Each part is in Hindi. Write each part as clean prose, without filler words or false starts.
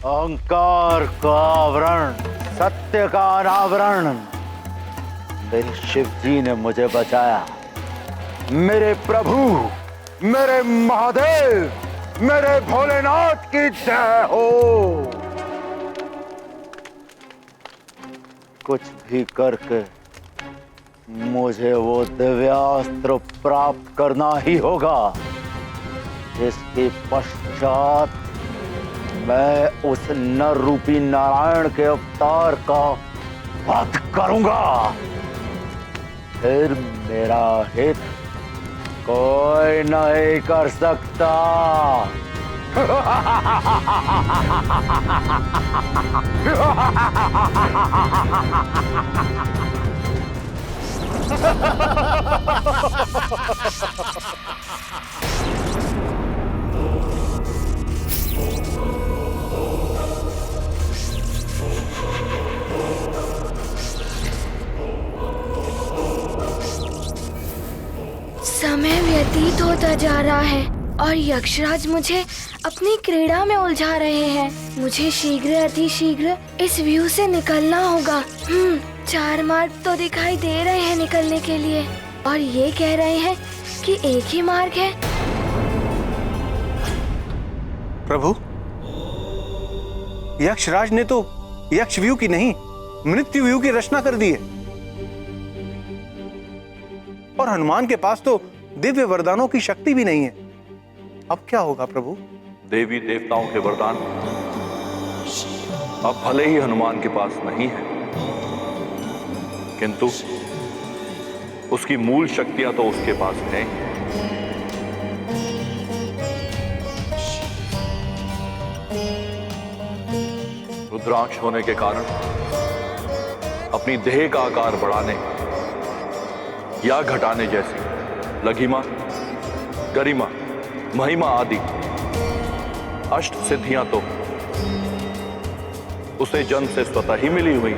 अहंकार का आवरण, सत्य का अनावरण। मेरे शिव जी ने मुझे बचाया। मेरे प्रभु, मेरे महादेव, मेरे भोलेनाथ की जय हो। कुछ भी करके मुझे वो दिव्यास्त्र प्राप्त करना ही होगा। इसके पश्चात मैं उस नर रूपी नारायण के अवतार का वध करूंगा। फिर मेरा हित कोई नहीं कर सकता। समय व्यतीत होता जा रहा है और यक्षराज मुझे अपनी क्रीड़ा में उलझा रहे हैं। मुझे शीघ्र अतिशीघ्र इस व्यू से निकलना होगा। 4 मार्ग तो दिखाई दे रहे हैं निकलने के लिए और ये कह रहे हैं कि एक ही मार्ग है। प्रभु, यक्षराज ने तो यक्ष व्यू की नहीं, मृत्यु व्यू की रचना कर दी है। और हनुमान के पास तो दिव्य वरदानों की शक्ति भी नहीं है। अब क्या होगा प्रभु? देवी देवताओं के वरदान अब भले ही हनुमान के पास नहीं है, किंतु उसकी मूल शक्तियां तो उसके पास हैं। रुद्राक्ष होने के कारण अपनी देह का आकार बढ़ाने या घटाने जैसी लघिमा, गरिमा, महिमा आदि अष्ट सिद्धियां तो उसे जन्म से स्वतः ही मिली हुई।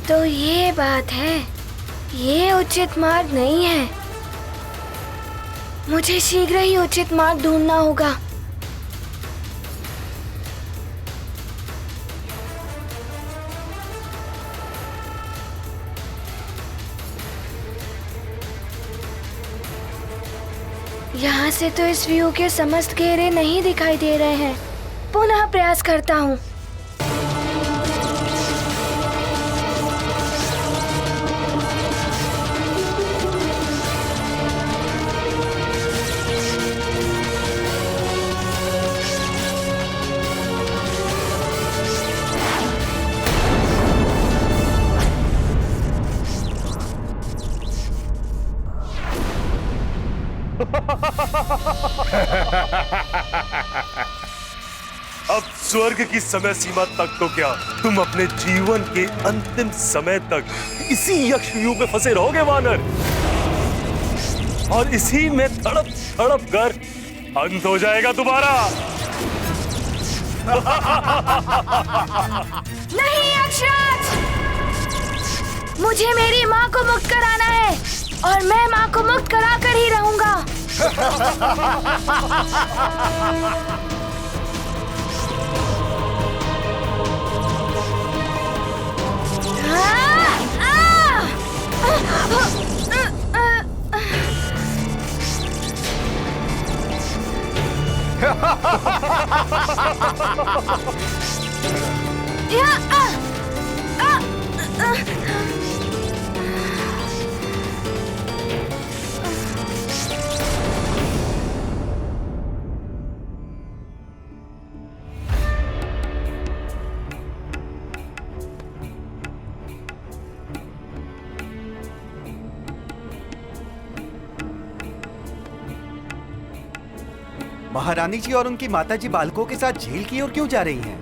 तो ये बात है, ये उचित मार्ग नहीं है। मुझे शीघ्र ही उचित मार्ग ढूंढना होगा। यहाँ से तो इस व्यू के समस्त घेरे नहीं दिखाई दे रहे हैं। पुनः प्रयास करता हूँ। अब स्वर्ग की समय सीमा तक तो क्या, तुम अपने जीवन के अंतिम समय तक इसी यक्ष व्यू में फंसे रहोगे वानर, और इसी में तड़प तड़प कर अंत हो जाएगा तुम्हारा। नहीं यक्षराज, मुझे मेरी माँ को मुक्त कराना है और मैं माँ को मुक्त कराकर ही रहूंगा। महारानी जी और उनकी माताजी बालकों के साथ झील की ओर क्यों जा रही हैं?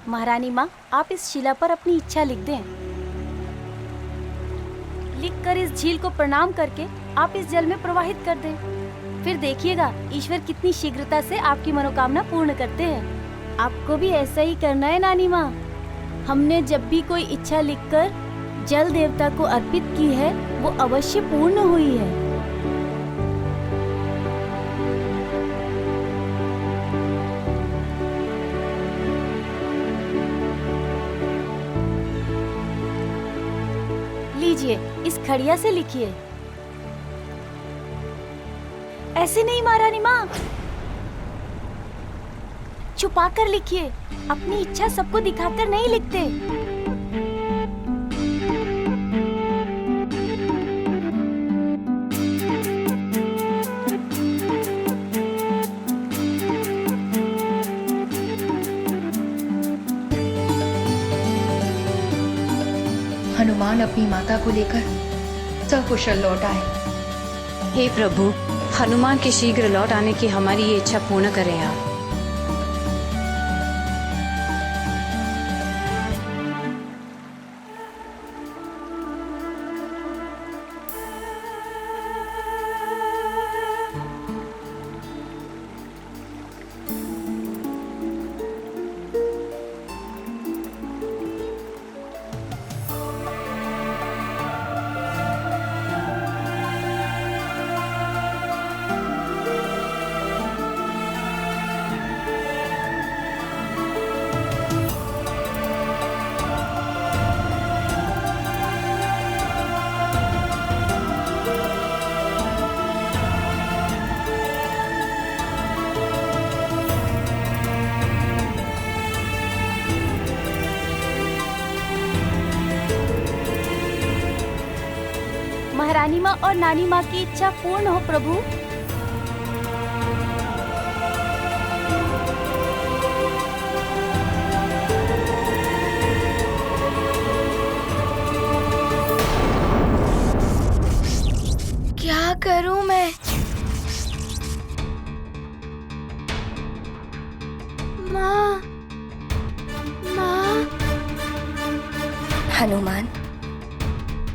महारानी माँ, आप इस शिला पर अपनी इच्छा लिख दें। लिखकर इस झील को प्रणाम करके आप इस जल में प्रवाहित कर दें। फिर देखिएगा ईश्वर कितनी शीघ्रता से आपकी मनोकामना पूर्ण करते हैं। आपको भी ऐसा ही करना है नानी माँ। हमने जब भी कोई इच्छा लिखकर जल देवता को अर्पित की है वो अवश्य पूर्ण हुई है। लीजिए, इस खड़िया से लिखिए। ऐसे नहीं महारानी माँ, छुपा कर लिखिए। अपनी इच्छा सबको दिखाकर नहीं लिखते। हनुमान अपनी माता को लेकर सकुशल लौट आए। हे प्रभु, हनुमान के शीघ्र लौट आने की हमारी ये इच्छा पूर्ण करें आप। महारानी माँ और नानी माँ की इच्छा पूर्ण हो प्रभु। क्या करूं मैं? माँ, माँ। हनुमान,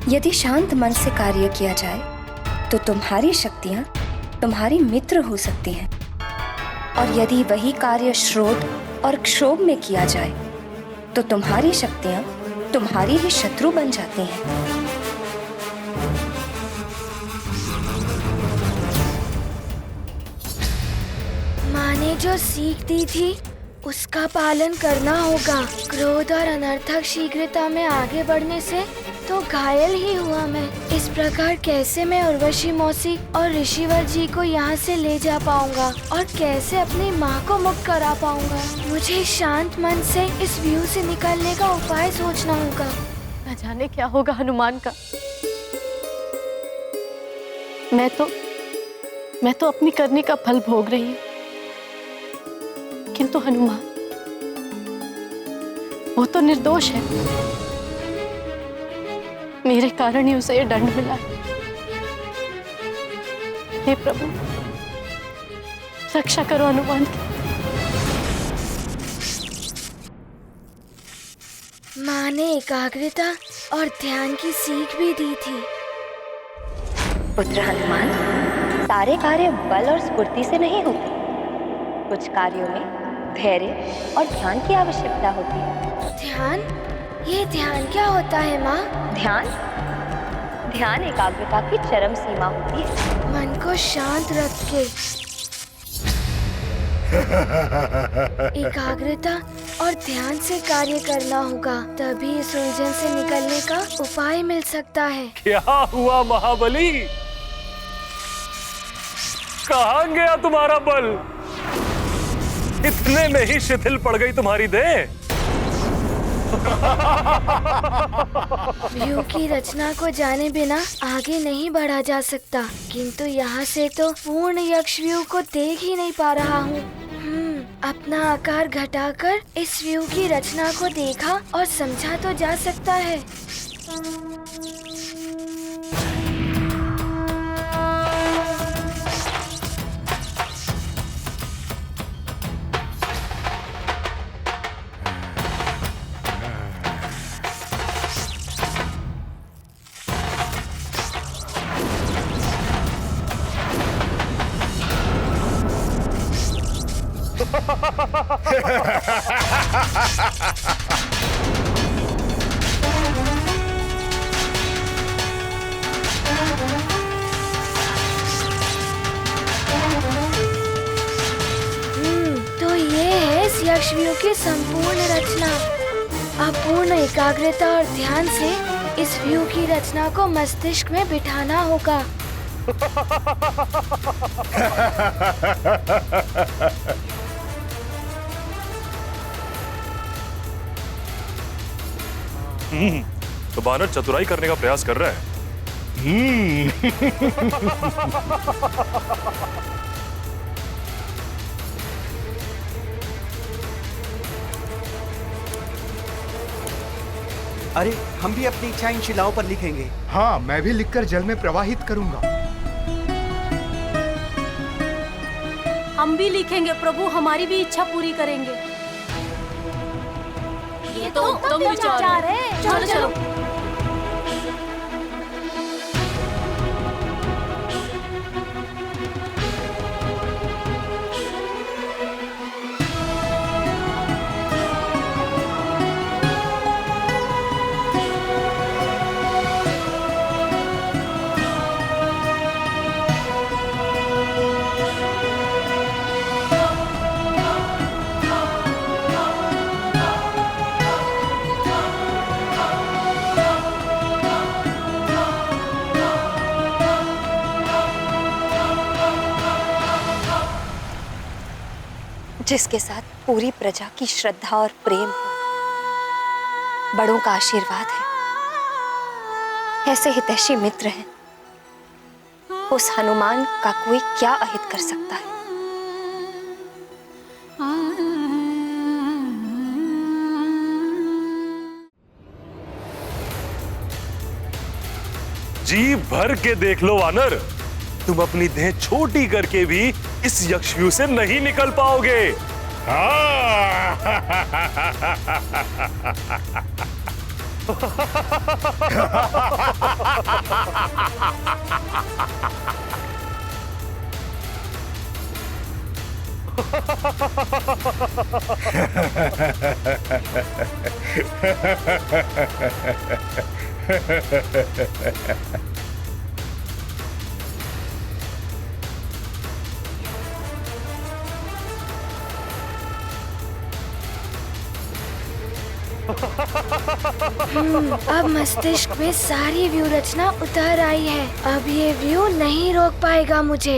यदि शांत मन से कार्य किया जाए तो तुम्हारी शक्तियां तुम्हारी मित्र हो सकती हैं, और यदि वही कार्य श्रोध और क्षोभ में किया जाए तो तुम्हारी शक्तियां तुम्हारी ही शत्रु बन जाती हैं। माँ ने जो सीख दी थी उसका पालन करना होगा। क्रोध और अनर्थक शीघ्रता में आगे बढ़ने से तो घायल ही हुआ मैं। इस प्रकार कैसे मैं उर्वशी मौसी और ऋषिवर जी को यहाँ से ले जा पाऊंगा और कैसे अपनी माँ को मुक्त करा पाऊंगा? मुझे शांत मन से इस व्यू से निकलने का उपाय सोचना होगा। न जाने क्या होगा हनुमान का। मैं तो अपनी करनी का फल भोग रही हूँ, किंतु हनुमान वो तो निर्दोष है। मेरे कारण ही उसे ये दंड मिला है। हे प्रभु, रक्षा करो हनुमान की। माँ ने एकाग्रता और ध्यान की सीख भी दी थी। पुत्र हनुमान, सारे कार्य बल और स्फूर्ति से नहीं होते। कुछ कार्यों में धैर्य और ध्यान की आवश्यकता होती है। ध्यान? ये ध्यान क्या होता है माँ? ध्यान एकाग्रता की चरम सीमा होती है। मन को शांत रख के एकाग्रता और ध्यान से कार्य करना होगा, तभी इस उलझन से निकलने का उपाय मिल सकता है। क्या हुआ महाबली? कहाँ गया तुम्हारा बल? इतने में ही शिथिल पड़ गई तुम्हारी देह। व्यू की रचना को जाने बिना आगे नहीं बढ़ा जा सकता, किंतु यहाँ से तो पूर्ण यक्ष व्यू को देख ही नहीं पा रहा हूँ। अपना आकार घटाकर इस व्यू की रचना को देखा और समझा तो जा सकता है। तो ये है इस यक्षव्यूह की संपूर्ण रचना। अब पूर्ण एकाग्रता और ध्यान से इस व्यू की रचना को मस्तिष्क में बिठाना होगा। तो बानर चतुराई करने का प्रयास कर रहा है। अरे हम भी अपनी इच्छा इन शिलाओं पर लिखेंगे। हाँ, मैं भी लिखकर जल में प्रवाहित करूंगा। हम भी लिखेंगे प्रभु, हमारी भी इच्छा पूरी करेंगे। ये तो उत्तम विचार है। चलो चलो। जिसके साथ पूरी प्रजा की श्रद्धा और प्रेम हो, बड़ों का आशीर्वाद है, ऐसे हितैषी मित्र हैं, उस हनुमान का कोई क्या अहित कर सकता है। जी भर के देख लो वानर, तुम अपनी देह छोटी करके भी इस यक्षव्यूह से नहीं निकल पाओगे। अब मस्तिष्क में सारी व्यू रचना उतर आई है। अब ये व्यू नहीं रोक पाएगा मुझे।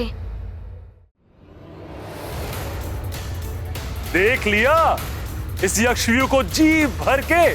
देख लिया इस यक्षव्यूह को जी भर के।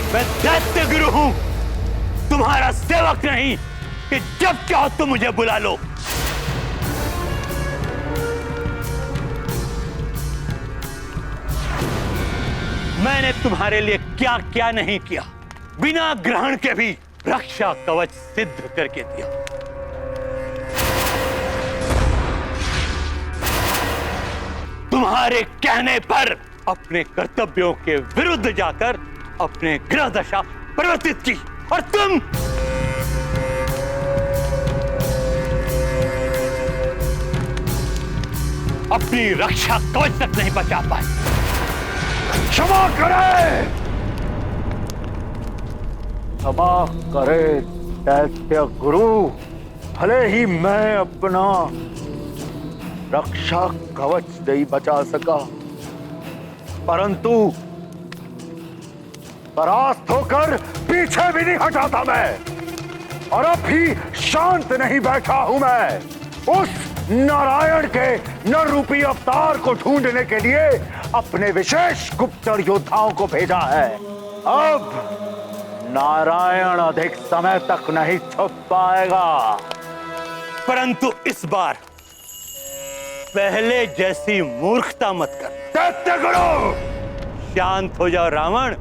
मैं दैत्य गुरु हूं, तुम्हारा सेवक नहीं कि जब चाहो तुम मुझे बुला लो। मैंने तुम्हारे लिए क्या क्या नहीं किया, बिना ग्रहण के भी रक्षा कवच सिद्ध करके दिया। तुम्हारे कहने पर अपने कर्तव्यों के विरुद्ध जाकर अपने ग्रह दशा परिवर्तित की, और तुम अपनी रक्षा कवच तक नहीं बचा पाए। क्षमा करे, क्षमा करे दैत्य गुरु। भले ही मैं अपना रक्षा कवच नहीं बचा सका, परंतु परास्त होकर पीछे भी नहीं हटा था मैं, और अब भी शांत नहीं बैठा हूं मैं। उस नारायण के नर रूपी अवतार को ढूंढने के लिए अपने विशेष गुप्तचर योद्धाओं को भेजा है। अब नारायण अधिक समय तक नहीं छुप पाएगा। परंतु इस बार पहले जैसी मूर्खता मत कर। दैत्य गुरु, शांत हो जाओ रावण,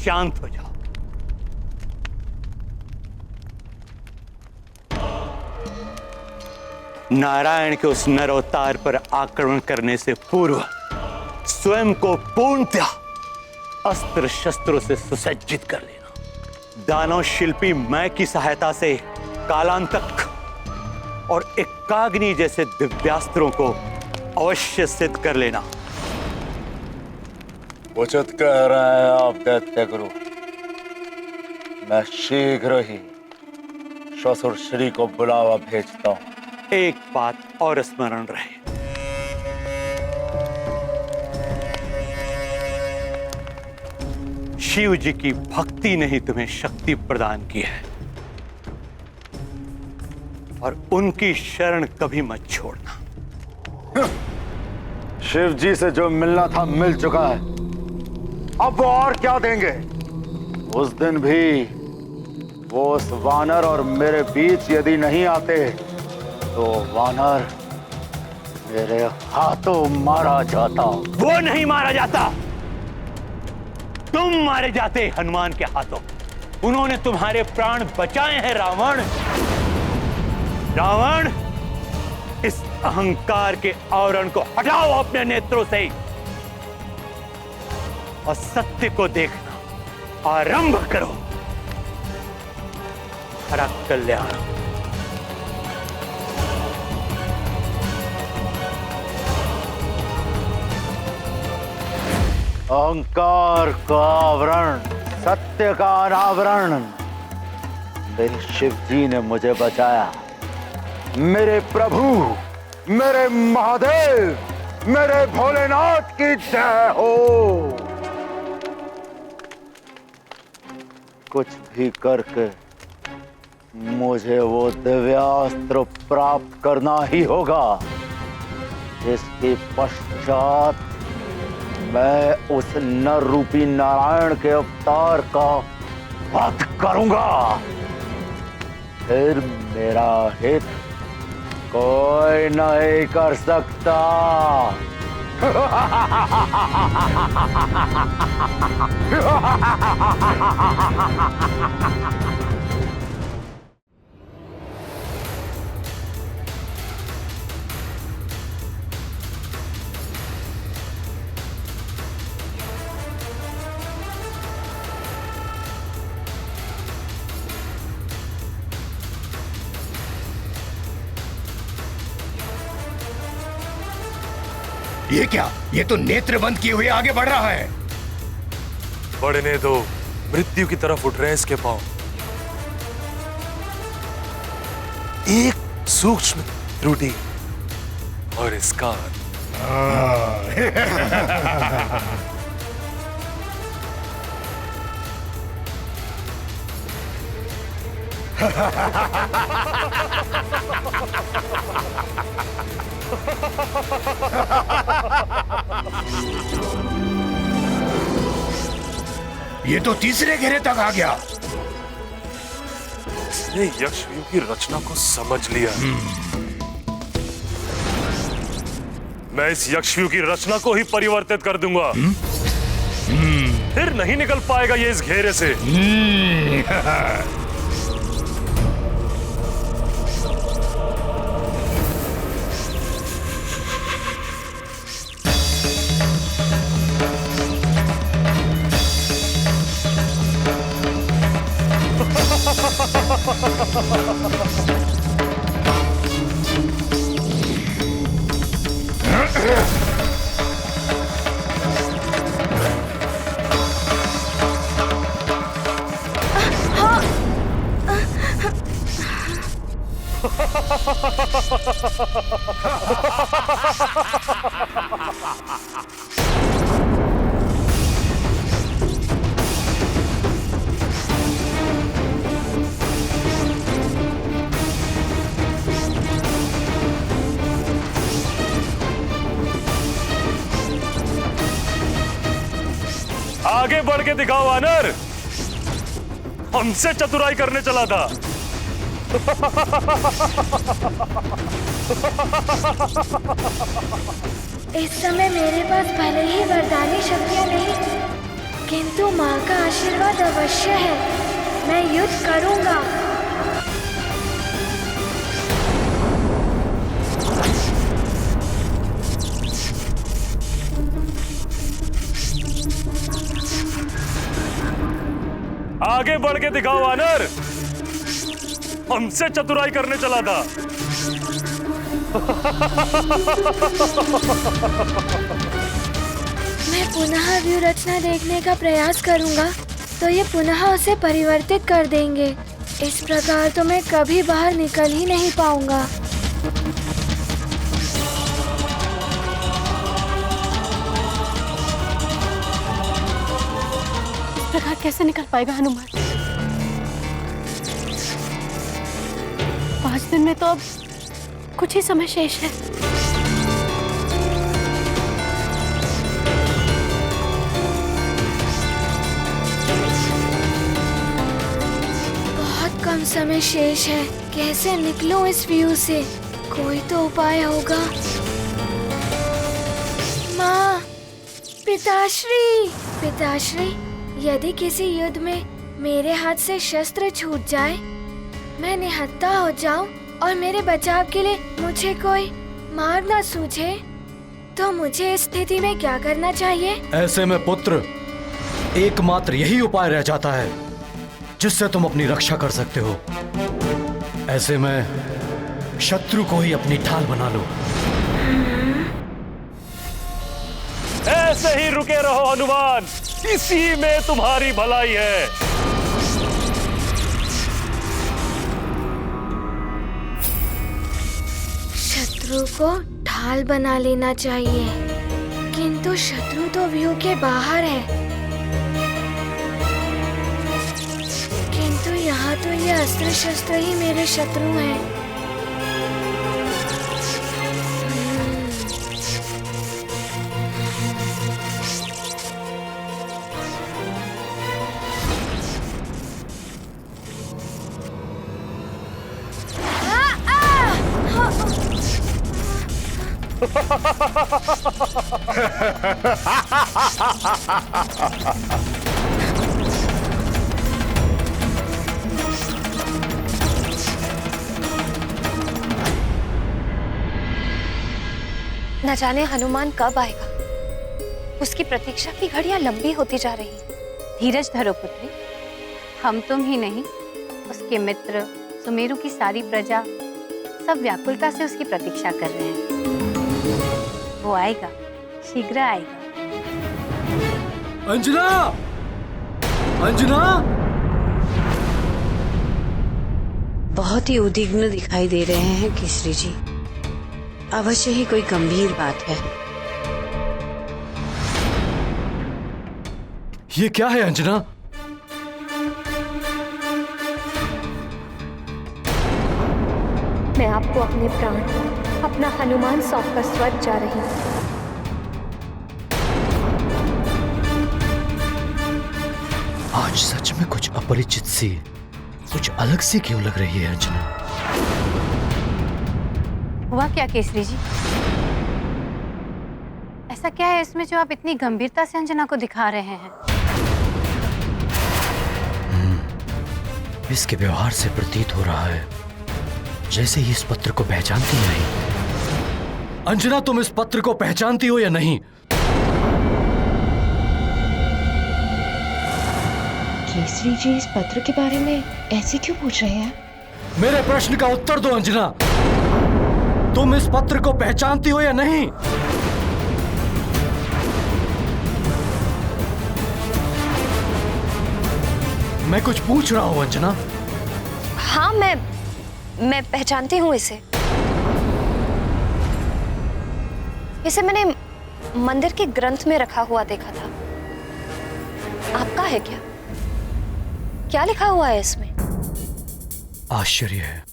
शांत हो जाओ। नारायण के उस नर अवतार पर आक्रमण करने से पूर्व स्वयं को पूर्णतः अस्त्र शस्त्रों से सुसज्जित कर लेना। दानव शिल्पी मैं की सहायता से कालांतक और एकाग्नि जैसे दिव्यास्त्रों को अवश्य सिद्ध कर लेना। उचित कह रहे हैं आप दैत्य गुरु। मैं शीघ्र ही ससुर श्री को बुलावा भेजता हूं। एक बात और स्मरण रहे, शिव जी की भक्ति ने ही तुम्हें शक्ति प्रदान की है, और उनकी शरण कभी मत छोड़ना। शिव जी से जो मिलना था मिल चुका है, अब वो और क्या देंगे। उस दिन भी वो उस वानर और मेरे बीच यदि नहीं आते तो वानर मेरे हाथों मारा जाता। वो नहीं मारा जाता, तुम मारे जाते हनुमान के हाथों। उन्होंने तुम्हारे प्राण बचाए हैं रावण। रावण, इस अहंकार के आवरण को हटाओ अपने नेत्रों से और सत्य को देखना आरंभ करो। हरा कल्याण। अहंकार का आवरण, सत्य का अनावरण, मेरे शिव जी ने मुझे बचाया। मेरे प्रभु, मेरे महादेव, मेरे भोलेनाथ की जय हो। कुछ भी करके मुझे वो दिव्यास्त्र प्राप्त करना ही होगा, जिसके पश्चात मैं उस नर रूपी नारायण के अवतार का वध करूंगा। फिर मेरा हित कोई नहीं कर सकता। ये क्या? ये तो नेत्र बंद किए हुए आगे बढ़ रहा है। बढ़ने दो, मृत्यु की तरफ उठ रहे हैं इसके पांव। एक सूक्ष्म त्रुटि और इसका ये तो तीसरे घेरे तक आ गया। इसने यक्षव्यूह की रचना को समझ लिया। मैं इस यक्षव्यूह की रचना को ही परिवर्तित कर दूंगा। फिर नहीं निकल पाएगा ये इस घेरे से। आगे बढ़ के दिखाओ वानर, हमसे चतुराई करने चला था। इस समय मेरे पास भले ही वरदानी शक्तियाँ नहीं, किंतु माँ का आशीर्वाद अवश्य है। मैं युद्ध करूँगा। आगे बढ़ के दिखाओ वानर, हमसे चतुराई करने चला था। मैं पुनः व्यू रचना देखने का प्रयास करूंगा तो ये पुनः उसे परिवर्तित कर देंगे। इस प्रकार तो मैं कभी बाहर निकल ही नहीं पाऊंगा। इस प्रकार कैसे निकल पाएगा हनुमान? 5 दिन में तो अब कुछ ही समय शेष है। बहुत कम समय शेष है। कैसे निकलूं इस व्यू से? कोई तो उपाय होगा। माँ, पिताश्री, पिताश्री, यदि किसी युद्ध में मेरे हाथ से शस्त्र छूट जाए, मैं निहत्था हो जाऊं और मेरे बचाव के लिए मुझे कोई मार ना सूझे, तो मुझे इस स्थिति में क्या करना चाहिए? ऐसे में पुत्र, एकमात्र यही उपाय रह जाता है जिससे तुम अपनी रक्षा कर सकते हो। ऐसे में शत्रु को ही अपनी ढाल बना लो। ऐसे ही रुके रहो हनुमान, इसी में तुम्हारी भलाई है। शत्रु को ढाल बना लेना चाहिए, किंतु शत्रु तो व्यू के बाहर है। किंतु यहाँ तो ये अस्त्र शस्त्र ही मेरे शत्रु हैं। न जाने हनुमान कब आएगा। उसकी प्रतीक्षा की घड़ियां लंबी होती जा रही। धीरज धरो पुत्री, हम तुम ही नहीं, उसके मित्र, सुमेरु की सारी प्रजा सब व्याकुलता से उसकी प्रतीक्षा कर रहे हैं। वो आएगा, शीघ्र आएगा। अंजना! अंजना! बहुत ही उद्विग्न दिखाई दे रहे हैं केसरी जी। अवश्य ही कोई गंभीर बात है। ये क्या है अंजना? मैं आपको अपने प्राण, अपना हनुमान सौंपकर स्वर्ग जा रही हूँ। आज सच में कुछ अपरिचित सी, कुछ अलग सी क्यों लग रही है अंजना? हुआ क्या केसरी जी? ऐसा क्या है इसमें जो आप इतनी गंभीरता से अंजना को दिखा रहे हैं? इसके व्यवहार से प्रतीत हो रहा है जैसे ही इस पत्र को पहचानती नहीं। अंजना, तुम इस पत्र को पहचानती हो या नहीं? केसरी जी इस पत्र के बारे में ऐसे क्यों पूछ रहे हैं? मेरे प्रश्न का उत्तर दो अंजना। तुम इस पत्र को पहचानती हो या नहीं? मैं कुछ पूछ रहा हूं अंजना। हाँ, मैं पहचानती हूँ इसे। इसे मैंने मंदिर के ग्रंथ में रखा हुआ देखा था। आपका है क्या? क्या लिखा हुआ है इसमें? आश्चर्य है,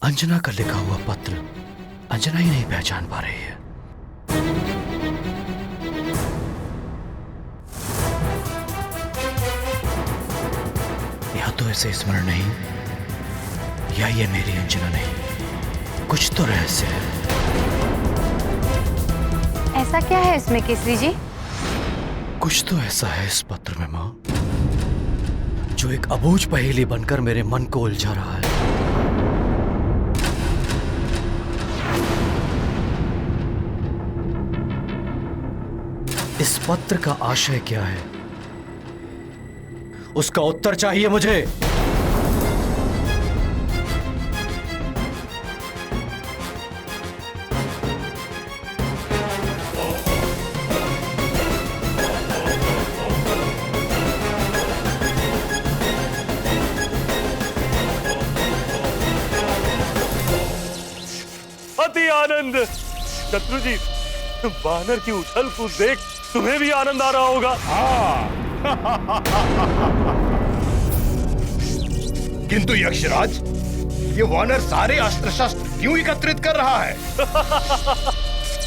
अंजना का लिखा हुआ पत्र अंजना ही नहीं पहचान पा रही है। या तो इसे स्मरण नहीं, या ये मेरी अंजना नहीं। कुछ तो रहस्य है। ऐसा क्या है इसमें केसरी जी? कुछ तो ऐसा है इस पत्र में मां, जो एक अबूझ पहेली बनकर मेरे मन को उलझा रहा है। इस पत्र का आशय क्या है, उसका उत्तर चाहिए मुझे। अति आनंद। शत्रु जी, वानर की उछल कूद देख तुम्हें भी आनंद आ रहा होगा। किंतु यक्षराज, ये वानर सारे अस्त्र शस्त्र क्यों एकत्रित कर रहा है?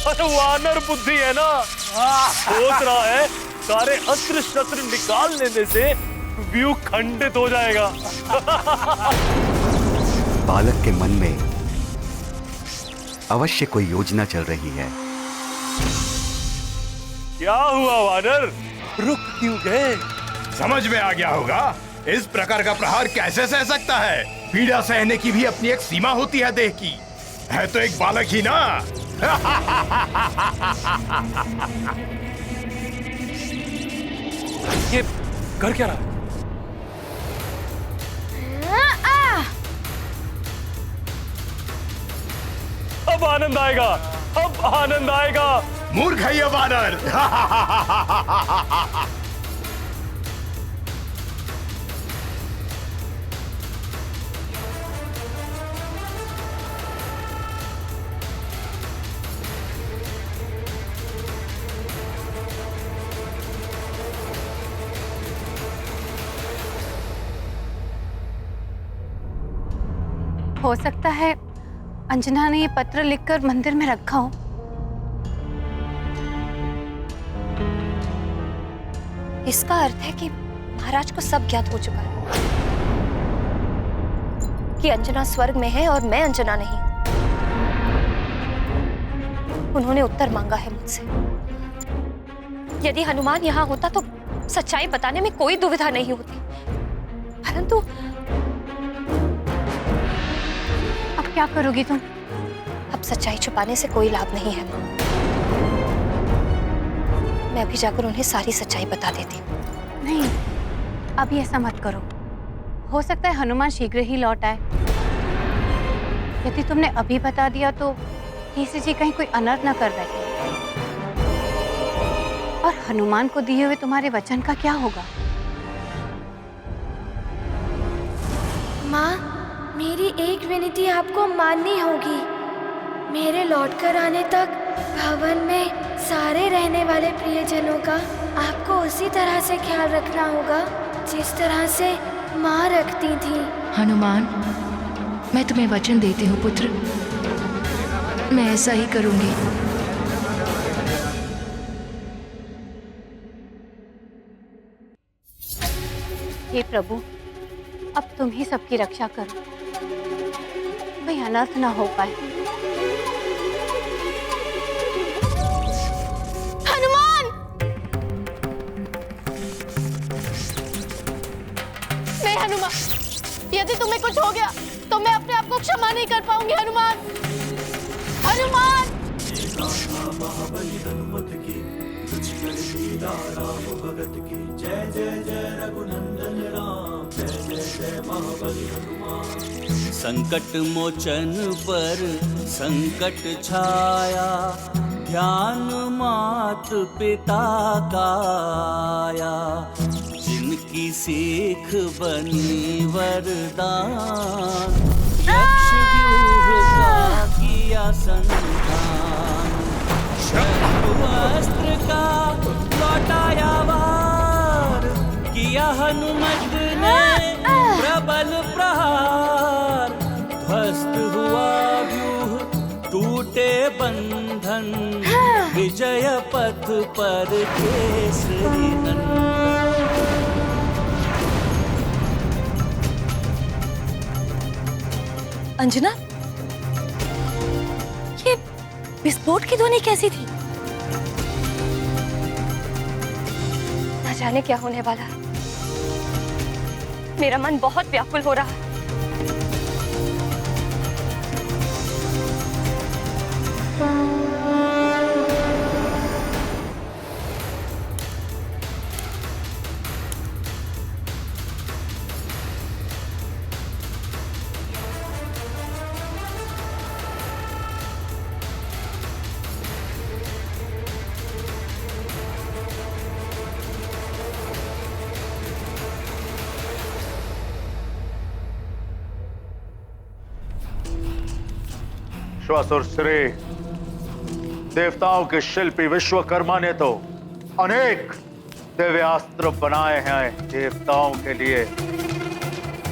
अरे वानर बुद्धि है ना, सोच रहा है सारे अस्त्र शस्त्र निकाल लेने से व्यू खंडित हो जाएगा। बालक के मन में अवश्य कोई योजना चल रही है। क्या हुआ वानर, रुक क्यों गए? समझ में आ गया होगा, इस प्रकार का प्रहार कैसे सह सकता है? पीड़ा सहने की भी अपनी एक सीमा होती है देह की। है तो एक बालक ही ना। ये कर क्या रहा? अब आनंद आएगा, अब आनंद आएगा। मूर्ख है ये वानर। हो सकता है अंजना ने ये पत्र लिखकर मंदिर में रखा हो। इसका अर्थ है कि महाराज को सब ज्ञात हो चुका है कि अंजना स्वर्ग में है और मैं अंजना नहीं। उन्होंने उत्तर मांगा है मुझसे। यदि हनुमान यहाँ होता तो सच्चाई बताने में कोई दुविधा नहीं होती, परंतु अब क्या करोगी तुम? अब सच्चाई छुपाने से कोई लाभ नहीं है माँ। मैं अभी जाकर उन्हें सारी सच्चाई बता देती हूँ। नहीं, अभी ऐसा मत करो। हो सकता है हनुमान शीघ्र ही लौट आए। यदि तुमने अभी बता दिया तो केसरी जी कहीं कोई अनर्थ न कर बैठे। और हनुमान को दिए हुए तुम्हारे वचन का क्या होगा? माँ, मेरी एक विनती आपको माननी होगी। मेरे लौटकर आने तक भवन में सारे रहने वाले प्रियजनों का आपको उसी तरह से ख्याल रखना होगा जिस तरह से माँ रखती थी। हनुमान, मैं तुम्हें वचन देती हूँ पुत्र, मैं ऐसा ही करूंगी। हे प्रभु, अब तुम ही सबकी रक्षा करो, कोई अनर्थ ना हो पाए। हनुमान! नहीं हनुमान, यदि तुम्हें कुछ हो गया तो मैं अपने आप को क्षमा नहीं कर पाऊंगी। हनुमान, हनुमान! संकट मोचन पर संकट छाया, ध्यान मात पिता का आया। जिनकी सीख बनी वरदान, यक्ष व्यूह का किया संधान। अस्त्र का लौटाया वार, किया हनुमत ने प्रबल प्रहार, ध्वस्त हुआ व्यूह टूटे बंधन, विजय पथ पर केसरी नंदन। अंजना, ये विस्फोट की ध्वनि कैसी थी? ना जाने क्या होने वाला है। मेरा मन बहुत व्याकुल हो रहा है। श्वासुर श्री, देवताओं के शिल्पी विश्वकर्मा ने तो अनेक दिव्यास्त्र बनाए हैं देवताओं के लिए।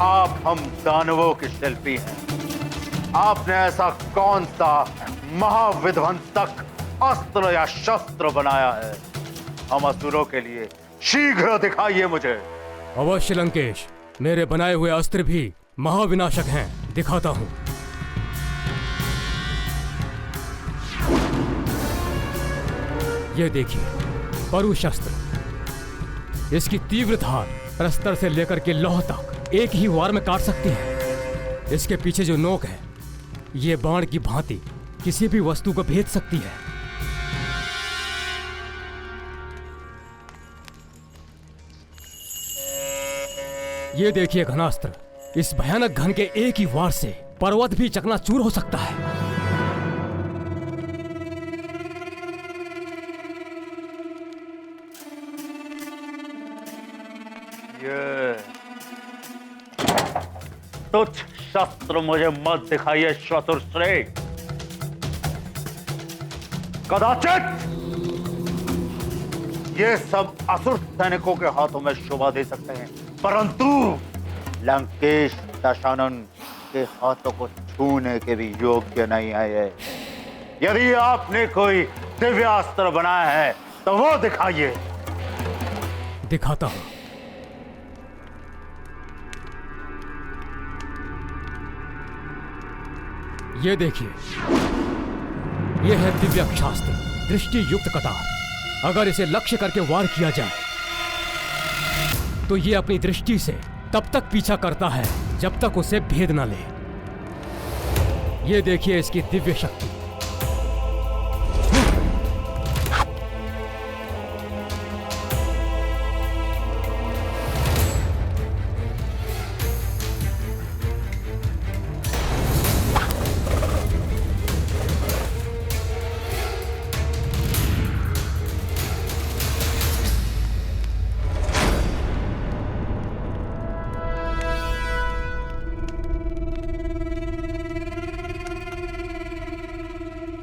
आप हम दानवों के शिल्पी हैं। आपने ऐसा कौन सा महाविध्वंसक अस्त्र या शस्त्र बनाया है हम असुरों के लिए? शीघ्र दिखाइए मुझे। अवश्य लंकेश, मेरे बनाए हुए अस्त्र भी महाविनाशक हैं, दिखाता हूं। ये देखिए परुशस्त्र। इसकी तीव्र धार प्रस्तर से लेकर के लौह तक एक ही वार में काट सकती है। इसके पीछे जो नोक है, ये बाण की भांति किसी भी वस्तु को भेद सकती है। ये देखिए घनास्त्र, इस भयानक घन के एक ही वार से पर्वत भी चकनाचूर हो सकता है। तुच्छ शस्त्र मुझे मत दिखाइए श्वासुर श्री। कदाचित ये सब असुर सैनिकों के हाथों में शोभा दे सकते हैं, परंतु लंकेश दशानन के हाथों को छूने के भी योग्य नहीं है ये। यदि आपने कोई दिव्यास्त्र बनाया है तो वो दिखाइए। दिखाता हूं। ये देखिए, ये है दिव्यास्त्र दृष्टि युक्त कटार। अगर इसे लक्ष्य करके वार किया जाए तो ये अपनी दृष्टि से तब तक पीछा करता है जब तक उसे भेद न ले। ये देखिए इसकी दिव्य शक्ति।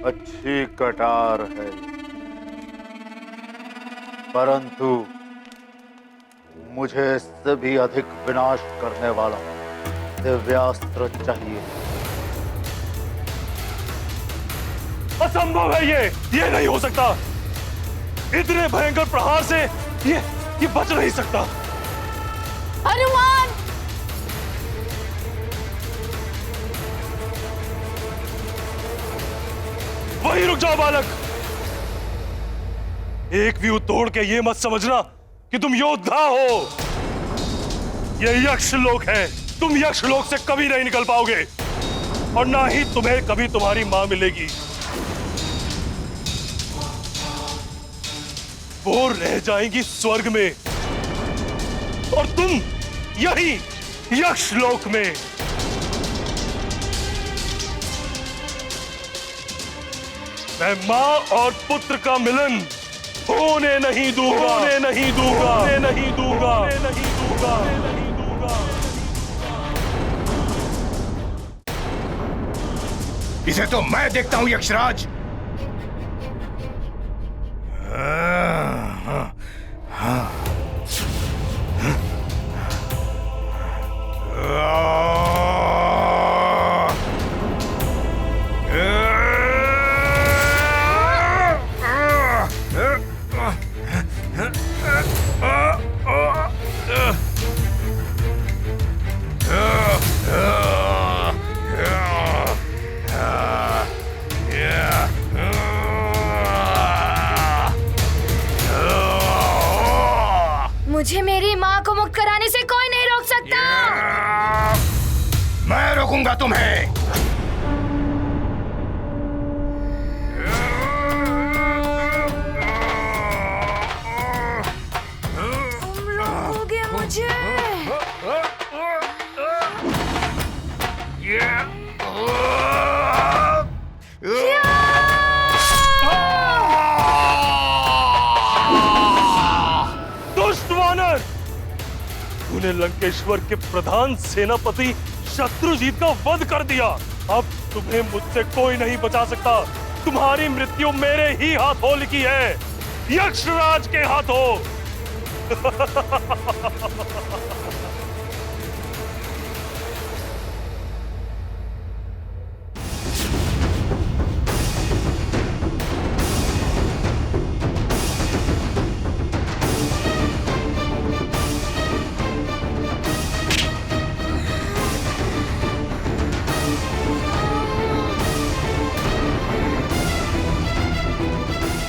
अच्छी कटार है, परंतु मुझे इससे भी अधिक विनाश करने वाला दिव्यास्त्र चाहिए। असंभव है ये नहीं हो सकता। इतने भयंकर प्रहार से ये बच नहीं सकता। हनुमान! वहीं रुक जाओ बालक। एक व्यू तोड़ के ये मत समझना कि तुम योद्धा हो। ये यक्ष लोक है। तुम यक्ष लोक से कभी नहीं निकल पाओगे और ना ही तुम्हें कभी तुम्हारी मां मिलेगी। वो रह जाएंगी स्वर्ग में और तुम यही यक्ष लोक में। मैं मां और पुत्र का मिलन होने नहीं दूंगा, होने नहीं दूंगा, होने नहीं दूंगा, होने नहीं दूंगा, होने नहीं दूंगा। इसे तो मैं देखता हूं यक्षराज। मुझे मेरी माँ को मुक्त कराने से कोई नहीं रोक सकता। मैं रोकूंगा तुम्हें। तुम रोकोगे मुझे? दुष्ट वानर, तूने लंकेश्वर के प्रधान सेनापति शत्रुजीत का वध कर दिया। अब तुम्हें मुझसे कोई नहीं बचा सकता। तुम्हारी मृत्यु मेरे ही हाथों लिखी है, यक्षराज के हाथों।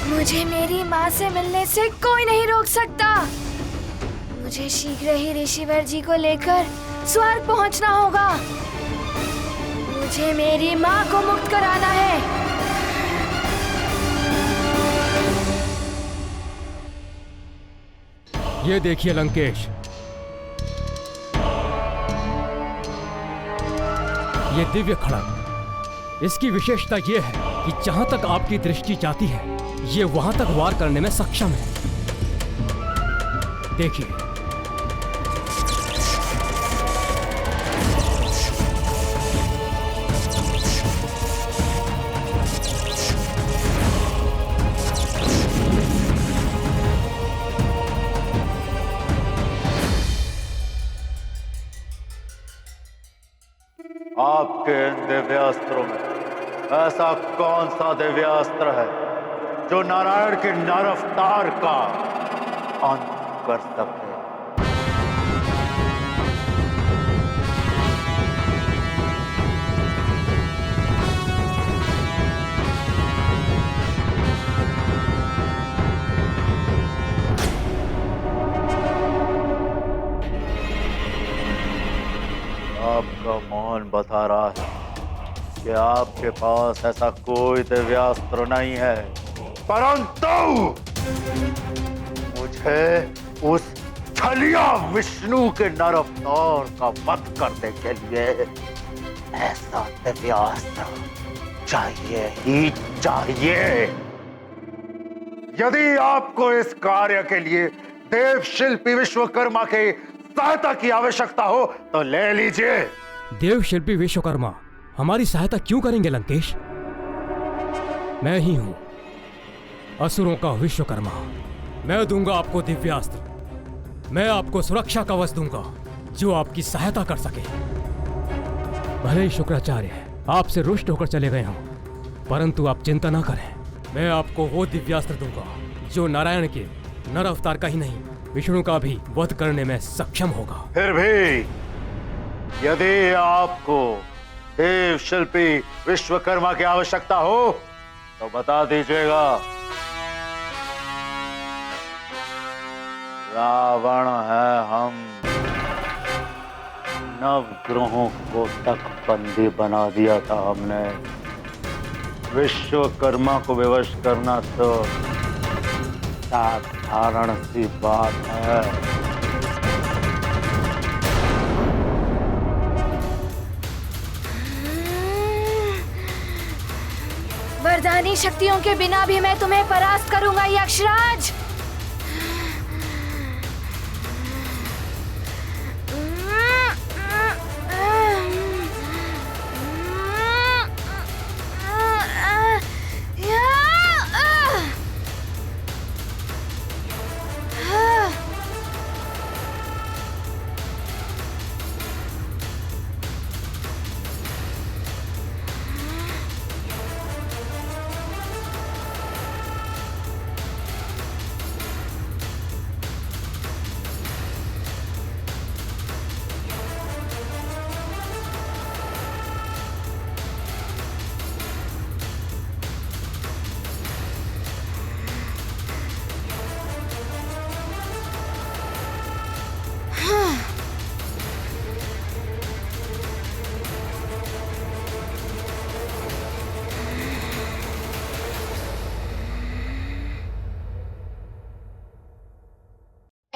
मुझे मेरी माँ से मिलने से कोई नहीं रोक सकता। मुझे शीघ्र ही ऋषिवर जी को लेकर स्वर्ग पहुँचना होगा। मुझे मेरी माँ को मुक्त कराना है। ये देखिए लंकेश, ये दिव्य खड़ग, इसकी विशेषता ये है कि जहां तक आपकी दृष्टि जाती है ये वहां तक वार करने में सक्षम है। देखिए, आपके इन दिव्यास्त्रों में ऐसा कौन सा दिव्यास्त्र है जो नारायण के नर अवतार का अंत कर सके? आपका मौन बता रहा है कि आपके पास ऐसा कोई दिव्यास्त्र नहीं है, परंतु मुझे उस छलिया विष्णु के नर अवतार का वध करने के लिए ऐसा दिव्यास्त्र चाहिए ही चाहिए। यदि आपको इस कार्य के लिए देव शिल्पी विश्वकर्मा के सहायता की आवश्यकता हो तो ले लीजिए। देव शिल्पी विश्वकर्मा हमारी सहायता क्यों करेंगे लंकेश? मैं ही हूं असुरों का विश्वकर्मा। मैं दूंगा आपको दिव्यास्त्र, मैं आपको सुरक्षा कवच दूंगा जो आपकी सहायता कर सके। भले ही शुक्राचार्य आपसे रुष्ट होकर चले गए हों, परंतु आप चिंता ना करें, मैं आपको वो दिव्यास्त्र दूंगा जो नारायण के नर अवतार का ही नहीं विष्णु का भी वध करने में सक्षम होगा। फिर भी यदि आपको देव शिल्पी विश्वकर्मा की आवश्यकता हो तो बता दीजिएगा। रावण है हम, नवग्रहों को तक बंदी बना दिया था हमने। विश्वकर्मा को विवश करना तो साधारण सी बात है। वरदानी शक्तियों के बिना भी मैं तुम्हें परास्त करूंगा यक्षराज।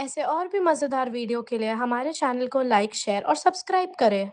ऐसे और भी मज़ेदार वीडियो के लिए हमारे चैनल को लाइक, शेयर और सब्सक्राइब करें।